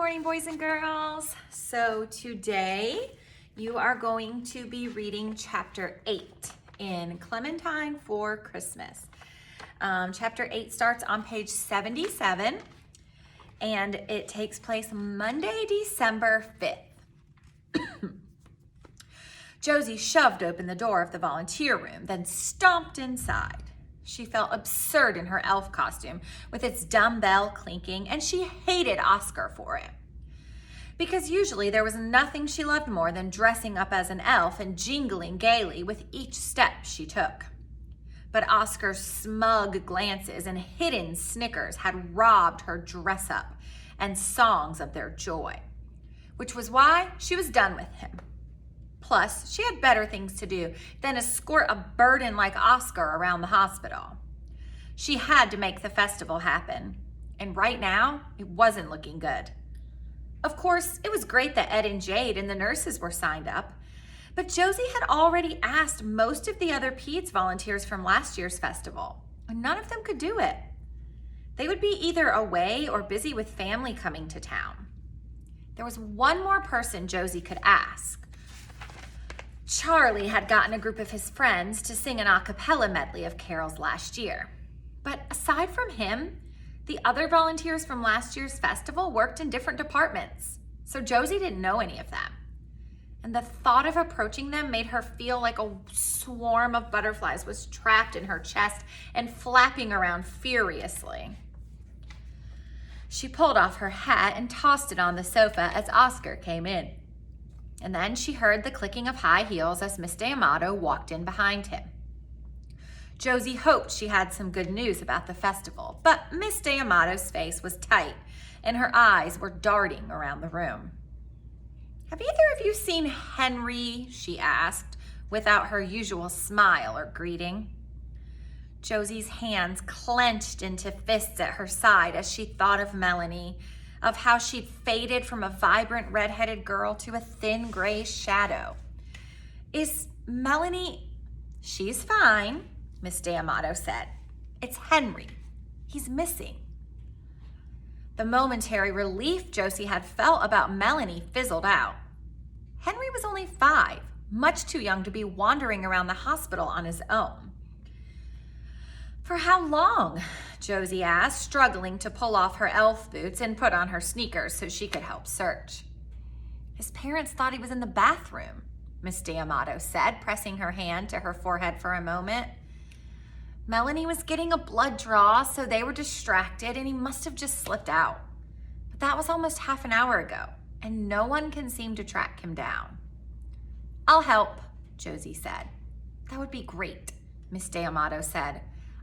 morning, boys and girls. So today you are going to be reading chapter 8 in Clementine for Christmas. Chapter 8 starts on page 77 and it takes place Monday, December 5th. Josie shoved open the door of the volunteer room, then stomped inside. She felt absurd in her elf costume with its dumbbell clinking, and she hated Oscar for it. Because usually there was nothing she loved more than dressing up as an elf and jingling gaily with each step she took. But Oscar's smug glances and hidden snickers had robbed her dress up and songs of their joy, which was why she was done with him. Plus, she had better things to do than escort a burden like Oscar around the hospital. She had to make the festival happen, and right now, it wasn't looking good. Of course, it was great that Ed and Jade and the nurses were signed up, but Josie had already asked most of the other PEDS volunteers from last year's festival, and none of them could do it. They would be either away or busy with family coming to town. There was one more person Josie could ask. Charlie had gotten a group of his friends to sing an a cappella medley of carols last year. But aside from him, the other volunteers from last year's festival worked in different departments, so Josie didn't know any of them. And the thought of approaching them made her feel like a swarm of butterflies was trapped in her chest and flapping around furiously. She pulled off her hat and tossed it on the sofa as Oscar came in. And then she heard the clicking of high heels as Miss D'Amato walked in behind him. Josie hoped she had some good news about the festival, but Miss D'Amato's face was tight and her eyes were darting around the room. "Have either of you seen Henry?" she asked, without her usual smile or greeting. Josie's hands clenched into fists at her side as she thought of Melanie, of how she'd faded from a vibrant redheaded girl to a thin gray shadow. "Is Melanie—" "She's fine," Miss D'Amato said. "It's Henry. He's missing." The momentary relief Josie had felt about Melanie fizzled out. Henry was only 5, much too young to be wandering around the hospital on his own. "For how long?" Josie asked, struggling to pull off her elf boots and put on her sneakers so she could help search. "His parents thought he was in the bathroom," Miss D'Amato said, pressing her hand to her forehead for a moment. "Melanie was getting a blood draw, so they were distracted and he must have just slipped out. But that was almost half an hour ago, and no one can seem to track him down." "I'll help," Josie said. "That would be great," Miss D'Amato said.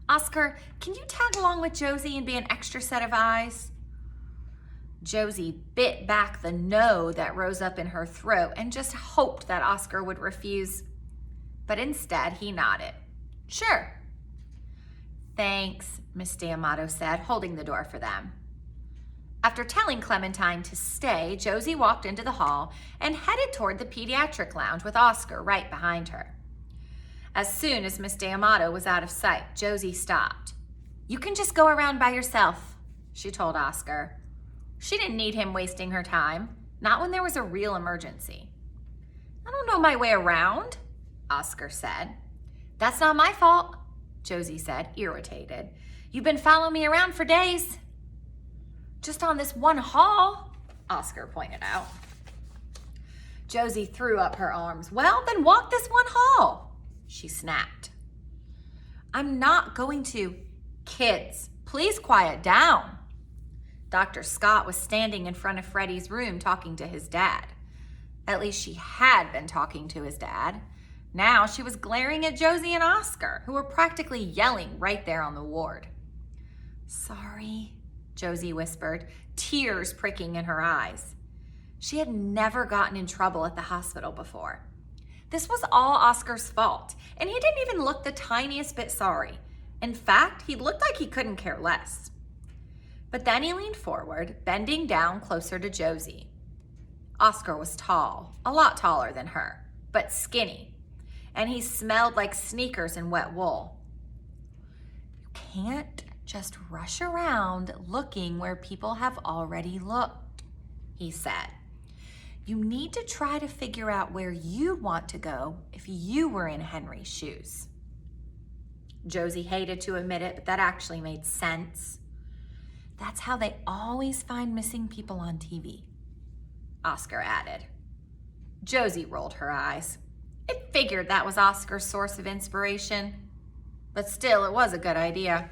"Oscar, can you tag along with Josie and be an extra set of eyes?" Josie bit back the no that rose up in her throat and just hoped that Oscar would refuse. But instead, he nodded. "Sure." "Thanks," Miss D'Amato said, holding the door for them. After telling Clementine to stay, Josie walked into the hall and headed toward the pediatric lounge with Oscar right behind her. As soon as Miss D'Amato was out of sight, Josie stopped. "You can just go around by yourself," she told Oscar. She didn't need him wasting her time, not when there was a real emergency. "I don't know my way around," Oscar said. "That's not my fault," Josie said, irritated. "You've been following me around for days." "Just on this one hall," Oscar pointed out. Josie threw up her arms. "Well, then walk this one hall," she snapped. "I'm not going to." "Kids, please quiet down." Dr. Scott was standing in front of Freddie's room talking to his dad. At least she had been talking to his dad. Now she was glaring at Josie and Oscar, who were practically yelling right there on the ward. "Sorry," Josie whispered, tears pricking in her eyes. She had never gotten in trouble at the hospital before. This was all Oscar's fault, and he didn't even look the tiniest bit sorry. In fact, he looked like he couldn't care less. But then he leaned forward, bending down closer to Josie. Oscar was tall, a lot taller than her, but skinny, and he smelled like sneakers and wet wool. "You can't just rush around looking where people have already looked," he said. You need to try to figure out where you'd want to go if you were in Henry's shoes. Josie hated to admit it, but that actually made sense. That's how they always find missing people on TV, Oscar added. Josie rolled her eyes. It figured that was Oscar's source of inspiration, but still, it was a good idea.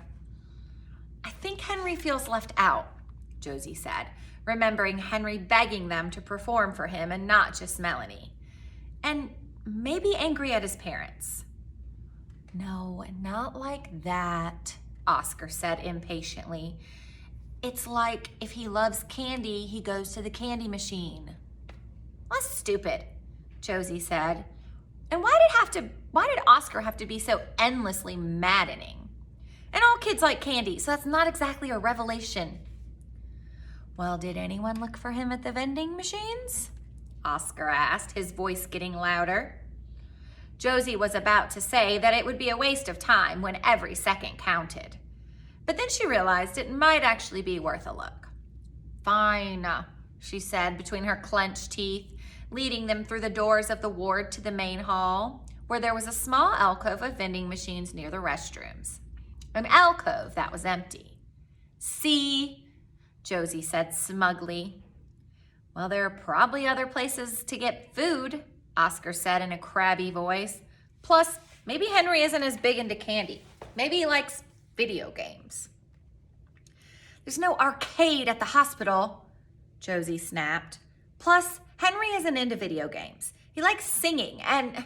I think Henry feels left out, Josie said, remembering Henry begging them to perform for him and not just Melanie. And maybe angry at his parents. No, not like that, Oscar said impatiently. It's like if he loves candy, he goes to the candy machine. That's stupid, Josie said. And why did Oscar have to be so endlessly maddening? And all kids like candy, so that's not exactly a revelation. Well, did anyone look for him at the vending machines? Oscar asked, his voice getting louder. Josie was about to say that it would be a waste of time when every second counted. But then she realized it might actually be worth a look. Fine, she said between her clenched teeth, leading them through the doors of the ward to the main hall, where there was a small alcove of vending machines near the restrooms. An alcove that was empty. See, Josie said smugly. Well, there are probably other places to get food, Oscar said in a crabby voice. Plus, maybe Henry isn't as big into candy. Maybe he likes video games. There's no arcade at the hospital, Josie snapped. Plus, Henry isn't into video games. He likes singing and...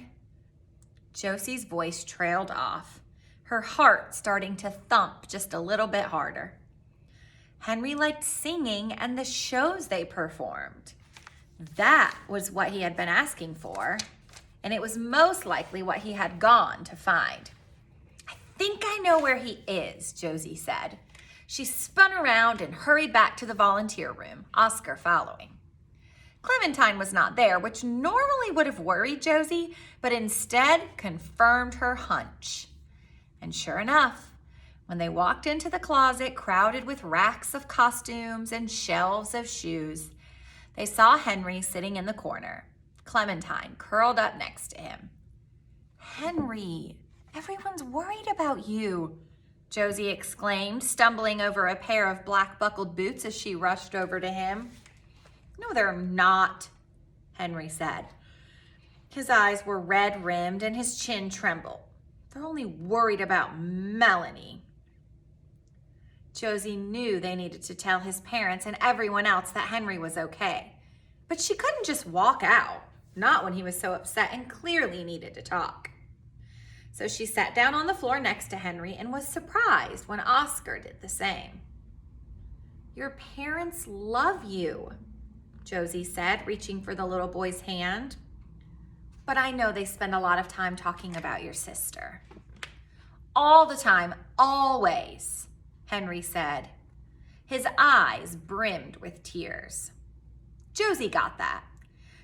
Josie's voice trailed off, her heart starting to thump just a little bit harder. Henry liked singing and the shows they performed. That was what he had been asking for, and it was most likely what he had gone to find. I think I know where he is, Josie said. She spun around and hurried back to the volunteer room, Oscar following. Clementine was not there, which normally would have worried Josie, but instead confirmed her hunch. And sure enough, when they walked into the closet crowded with racks of costumes and shelves of shoes, they saw Henry sitting in the corner, Clementine curled up next to him. Henry, everyone's worried about you, Josie exclaimed, stumbling over a pair of black buckled boots as she rushed over to him. No, they're not, Henry said. His eyes were red-rimmed and his chin trembled. They're only worried about Melanie. Josie knew they needed to tell his parents and everyone else that Henry was okay. But she couldn't just walk out, not when he was so upset and clearly needed to talk. So she sat down on the floor next to Henry and was surprised when Oscar did the same. Your parents love you, Josie said, reaching for the little boy's hand. But I know they spend a lot of time talking about your sister. All the time, always, Henry said. His eyes brimmed with tears. Josie got that.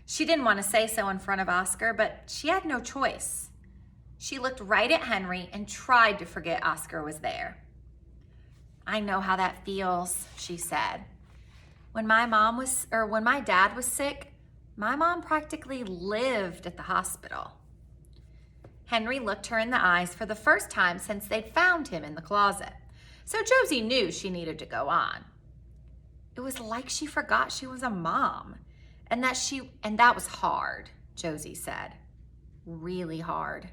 She didn't want to say so in front of Oscar, but she had no choice. She looked right at Henry and tried to forget Oscar was there. I know how that feels, she said. When my dad was sick, my mom practically lived at the hospital. Henry looked her in the eyes for the first time since they'd found him in the closet. So Josie knew she needed to go on. It was like she forgot she was a mom, and that was hard, Josie said. Really hard.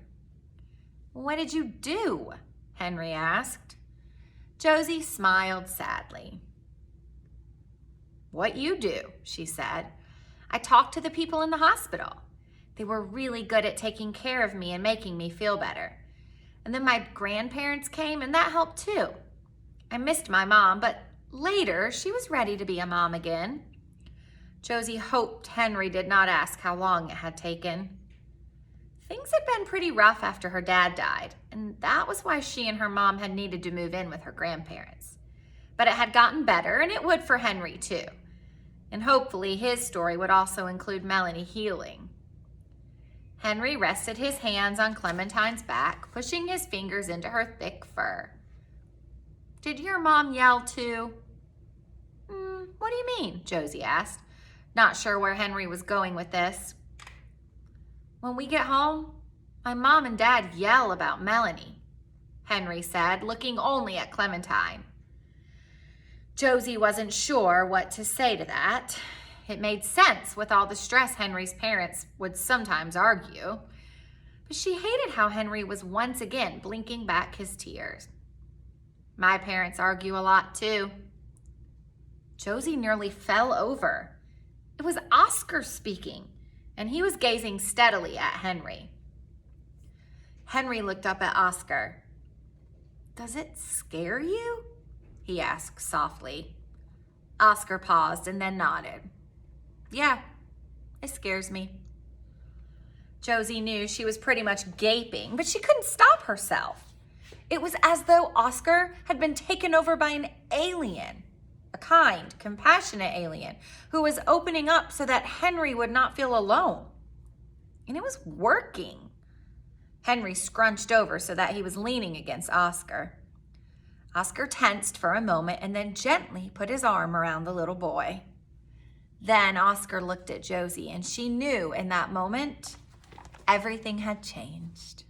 What did you do? Henry asked. Josie smiled sadly. What you do, she said. I talked to the people in the hospital. They were really good at taking care of me and making me feel better. And then my grandparents came, and that helped too. I missed my mom, but later she was ready to be a mom again. Josie hoped Henry did not ask how long it had taken. Things had been pretty rough after her dad died, and that was why she and her mom had needed to move in with her grandparents. But it had gotten better, and it would for Henry too. And hopefully his story would also include Melanie healing. Henry rested his hands on Clementine's back, pushing his fingers into her thick fur. Did your mom yell too? What do you mean? Josie asked. not sure where Henry was going with this. "When we get home, my mom and dad yell about Melanie," Henry said, looking only at Clementine. Josie wasn't sure what to say to that. It made sense with all the stress Henry's parents would sometimes argue. But she hated how Henry was once again blinking back his tears. "My parents argue a lot too." Josie nearly fell over. It was Oscar speaking, and he was gazing steadily at Henry. Henry looked up at Oscar. "Does it scare you?" he asked softly. Oscar paused and then nodded. "Yeah, it scares me." Josie knew she was pretty much gaping, but she couldn't stop herself. It was as though Oscar had been taken over by an alien, a kind, compassionate alien who was opening up so that Henry would not feel alone. And it was working. Henry scrunched over so that he was leaning against Oscar. Oscar tensed for a moment and then gently put his arm around the little boy. Then Oscar looked at Josie, and she knew in that moment everything had changed.